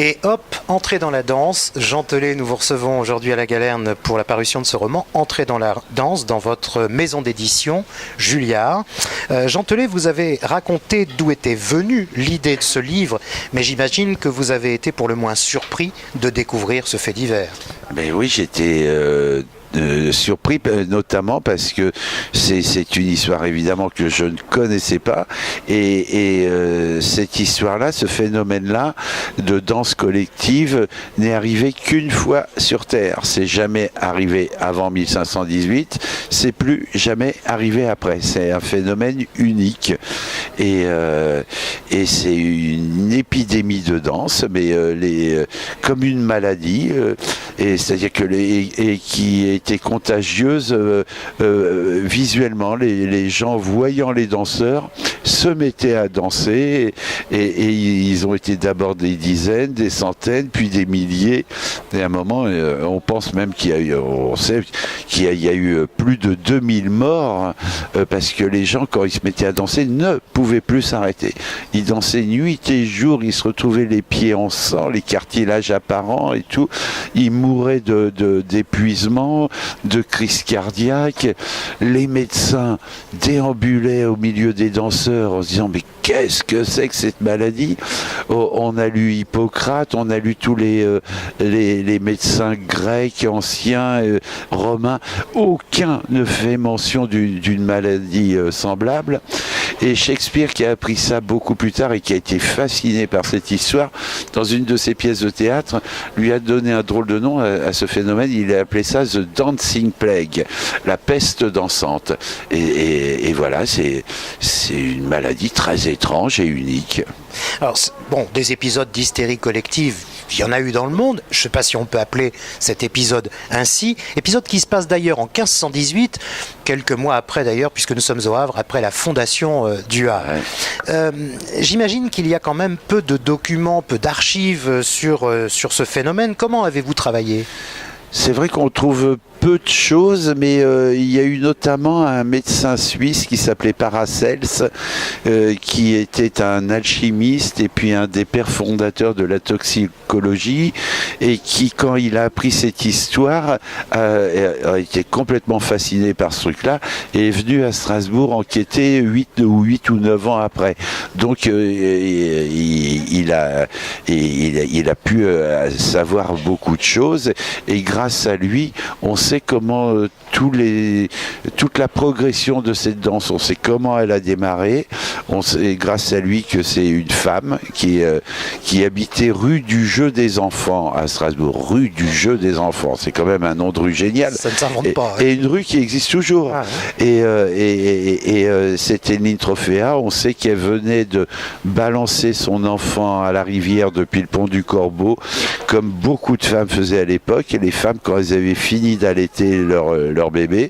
Et hop, entrée dans la danse. Jean Telet, nous vous recevons aujourd'hui à la Galerne pour la parution de ce roman, Entrée dans la danse, dans votre maison d'édition, Julliard. Jean Telet, vous avez raconté d'où était venue l'idée de ce livre, mais j'imagine que vous avez été pour le moins surpris de découvrir ce fait divers. Ben oui, j'étais surpris, notamment parce que c'est une histoire évidemment que je ne connaissais pas, et cette histoire-là, ce phénomène-là de danse collective n'est arrivé qu'une fois sur Terre. C'est jamais arrivé avant 1518, c'est plus jamais arrivé après. C'est un phénomène unique, et c'est une épidémie de danse, mais comme une maladie, et c'est-à-dire que qui était contagieuse visuellement. Les gens voyant les danseurs se mettaient à danser, et ils ont été d'abord des dizaines, des centaines, puis des milliers. Et à un moment, on pense même on sait qu'il y a eu plus de 2000 morts, parce que les gens, quand ils se mettaient à danser, ne pouvaient plus s'arrêter. Ils dansaient nuit et jour, ils se retrouvaient les pieds en sang, les cartilages apparents et tout. Ils mouraient d'épuisement, de crise cardiaque. Les médecins déambulaient au milieu des danseurs en se disant mais qu'est-ce que c'est que cette maladie? On a lu Hippocrate, on a lu tous les médecins grecs, anciens, romains. Aucun ne fait mention d'une maladie semblable. Et Shakespeare, qui a appris ça beaucoup plus tard et qui a été fasciné par cette histoire, dans une de ses pièces de théâtre, lui a donné un drôle de nom à ce phénomène. Il a appelé ça The Dancing Plague, la peste dansante. Et voilà, c'est une maladie très étrange et unique. Alors, bon, des épisodes d'hystérie collective, il y en a eu dans le monde. Je ne sais pas si on peut appeler cet épisode ainsi. Épisode qui se passe d'ailleurs en 1518, quelques mois après d'ailleurs, puisque nous sommes au Havre, après la fondation du Havre. Ouais. J'imagine qu'il y a quand même peu de documents, peu d'archives sur ce phénomène. Comment avez-vous travaillé ? C'est vrai qu'on trouve peu de choses, mais il y a eu notamment un médecin suisse qui s'appelait Paracels, qui était un alchimiste et puis un des pères fondateurs de la toxicologie, et qui, quand il a appris cette histoire, a été complètement fasciné par ce truc-là et est venu à Strasbourg enquêter 8 ou 9 ans après. Donc il a pu savoir beaucoup de choses, et grâce à lui, on sait comment toute la progression de cette danse, on sait comment elle a démarré. On sait grâce à lui que c'est une femme qui habitait rue du Jeu des Enfants à Strasbourg. Rue du Jeu des Enfants, c'est quand même un nom de rue génial. Ça ne s'invente pas. Et une rue qui existe toujours. Ah, ouais. Et c'était Lynne Trophéa. On sait qu'elle venait de balancer son enfant à la rivière depuis le pont du Corbeau, comme beaucoup de femmes faisaient à l'époque. Et les femmes, quand elles avaient fini d'allaiter leur bébé,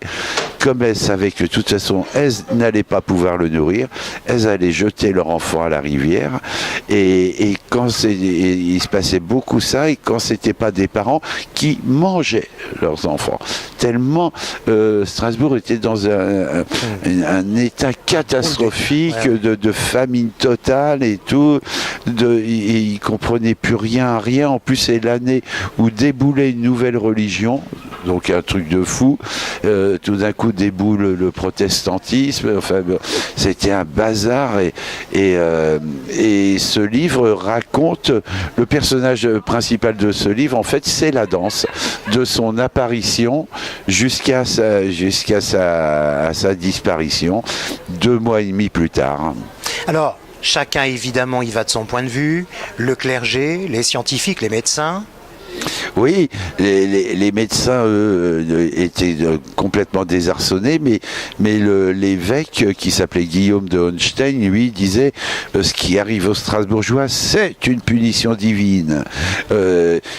comme elles savaient que de toute façon elles n'allaient pas pouvoir le nourrir, elles allaient jeter leur enfant à la rivière. Et il se passait beaucoup ça, et quand c'était pas des parents qui mangeaient leurs enfants, tellement Strasbourg était dans un état catastrophique de famine totale et tout. Ils comprenaient plus rien. En plus, c'est l'année où déboulait une nouvelle religion, donc un truc de fou. Tout d'un coup déboule le protestantisme. Enfin, c'était un bazar, et ce livre raconte, le personnage principal de ce livre, en fait, c'est la danse, de son apparition jusqu'à sa disparition 2 mois et demi plus tard. Alors, chacun évidemment y va de son point de vue, le clergé, les scientifiques, les médecins. Oui, les médecins étaient complètement désarçonnés, mais l'évêque, qui s'appelait Guillaume de Honstein, lui disait ce qui arrive aux Strasbourgeois, c'est une punition divine.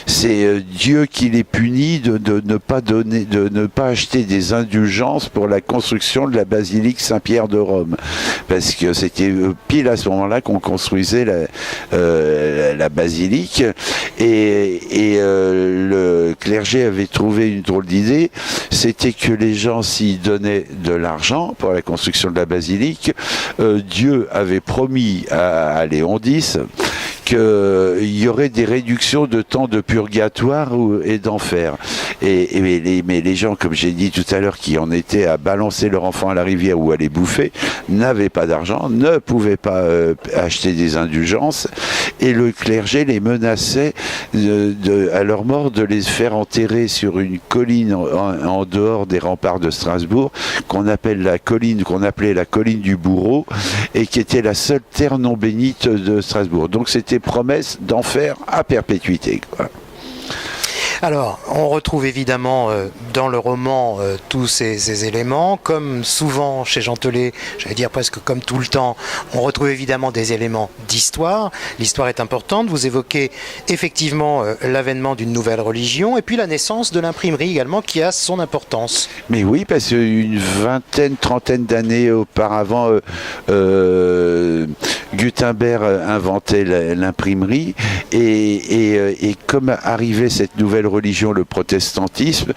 C'est Dieu qui les punit de ne pas acheter des indulgences pour la construction de la basilique Saint-Pierre de Rome, parce que c'était pile à ce moment-là qu'on construisait la basilique, et le clergé avait trouvé une drôle d'idée, c'était que les gens, s'ils donnaient de l'argent pour la construction de la basilique, Dieu avait promis à Léon X qu'il y aurait des réductions de temps de purgatoire et d'enfer. Mais les gens, comme j'ai dit tout à l'heure, qui en étaient à balancer leur enfant à la rivière ou à les bouffer, n'avaient pas d'argent, ne pouvaient pas acheter des indulgences, et le clergé les menaçait à leur mort de les faire enterrer sur une colline en dehors des remparts de Strasbourg, qu'on appelait la colline du bourreau, et qui était la seule terre non bénite de Strasbourg. Donc c'était promesse d'enfer à perpétuité, quoi. Alors, on retrouve évidemment dans le roman tous ces éléments, comme souvent chez Gentelet, j'allais dire presque comme tout le temps, on retrouve évidemment des éléments d'histoire. L'histoire est importante, vous évoquez effectivement l'avènement d'une nouvelle religion, et puis la naissance de l'imprimerie également, qui a son importance. Mais oui, parce qu'une trentaine d'années auparavant, Gutenberg inventait l'imprimerie, et comme arrivait cette nouvelle religion, le protestantisme,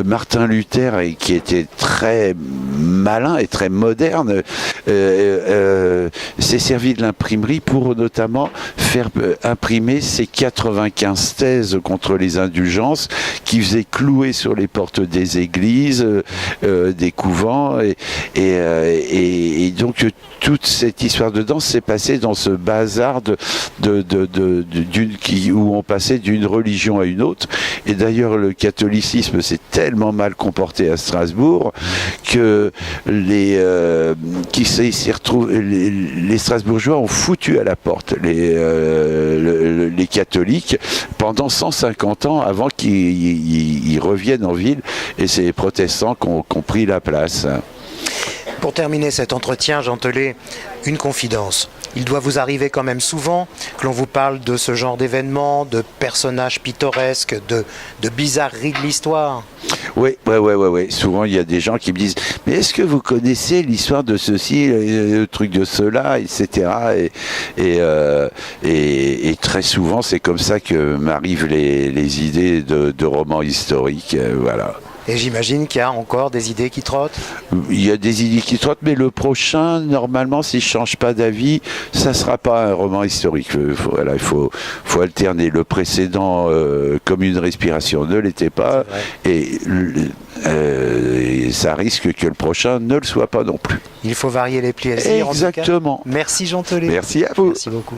Martin Luther, qui était très malin et très moderne, s'est servi de l'imprimerie pour notamment faire imprimer ses 95 thèses contre les indulgences, qui faisaient clouer sur les portes des églises, des couvents, et donc toute cette histoire de danse s'est passée dans ce bazar où on passait d'une religion à une autre. Et d'ailleurs, le catholicisme s'est tellement mal comporté à Strasbourg que les Strasbourgeois ont foutu à la porte les catholiques pendant 150 ans avant qu'ils reviennent en ville, et c'est les protestants qui ont pris la place. Pour terminer cet entretien, Gentelet, une confidence. Il doit vous arriver quand même souvent que l'on vous parle de ce genre d'événements, de personnages pittoresques, de bizarreries de l'histoire. Oui. Souvent, il y a des gens qui me disent « Mais est-ce que vous connaissez l'histoire de ceci, le truc de cela, etc. » Et très souvent, c'est comme ça que m'arrivent les idées de romans historiques. Voilà. Et j'imagine qu'il y a encore des idées qui trottent. Il y a des idées qui trottent, mais le prochain, normalement, si je ne change pas d'avis, ça ne sera pas un roman historique. Il faut alterner. Le précédent, Comme une respiration, ne l'était pas, et ça risque que le prochain ne le soit pas non plus. Il faut varier les plaisirs. Exactement. Merci Gentelet. Merci à vous. Merci beaucoup.